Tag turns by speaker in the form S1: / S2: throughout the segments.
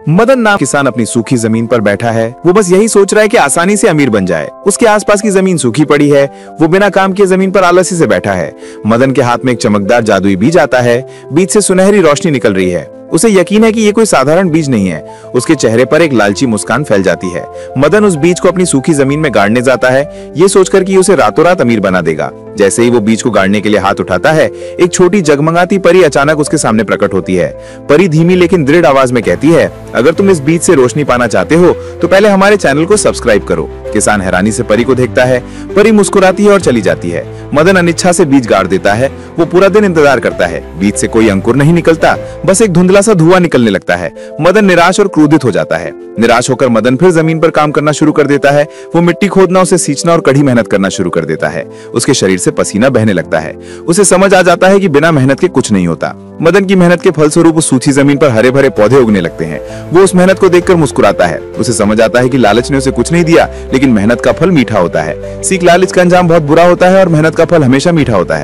S1: मदन नाम किसान अपनी सूखी जमीन पर बैठा है। वो बस यही सोच रहा है कि आसानी से अमीर बन जाए। उसके आसपास की जमीन सूखी पड़ी है। वो बिना काम किए जमीन पर आलसी से बैठा है। मदन के हाथ में एक चमकदार जादुई बीज आता है। बीज से सुनहरी रोशनी निकल रही है। उसे यकीन है कि ये कोई साधारण बीज नहीं है। उसके चेहरे पर एक लालची मुस्कान फैल जाती है। मदन उस बीज को अपनी सूखी जमीन में गाड़ने जाता है, ये सोचकर कि उसे रातों रात अमीर बना देगा। जैसे ही वो बीज को गाड़ने के लिए हाथ उठाता है, एक छोटी जगमगाती परी अचानक उसके सामने प्रकट होती है। परी धीमी लेकिन दृढ़ आवाज में कहती है, अगर तुम इस बीज से रोशनी पाना चाहते हो तो पहले हमारे चैनल को सब्सक्राइब करो। किसान हैरानी से परी को देखता है। परी मुस्कुराती है और चली जाती है। मदन अनिच्छा से बीज गाड़ देता है। वो पूरा दिन इंतजार करता है। बीज से कोई अंकुर नहीं निकलता, बस एक धुंधला सा धुआं निकलने लगता है। मदन निराश और क्रोधित हो जाता है। निराश होकर मदन फिर जमीन पर काम करना शुरू कर देता है। वो मिट्टी खोदना, उसे सींचना और कड़ी मेहनत करना शुरू कर देता है। उसके शरीर से पसीना बहने लगता है। उसे समझ आ जाता है कि बिना मेहनत के कुछ नहीं होता। मदन की मेहनत के फलस्वरूप उस सूखी जमीन पर हरे भरे पौधे उगने लगते हैं। वो उस मेहनत को देखकर मुस्कुराता है। उसे समझ आता है कि लालच ने उसे कुछ नहीं दिया, लेकिन मेहनत का फल मीठा होता है। सीख, लालच का अंजाम बहुत बुरा होता है और मेहनत का फल हमेशा मीठा होता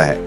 S1: है।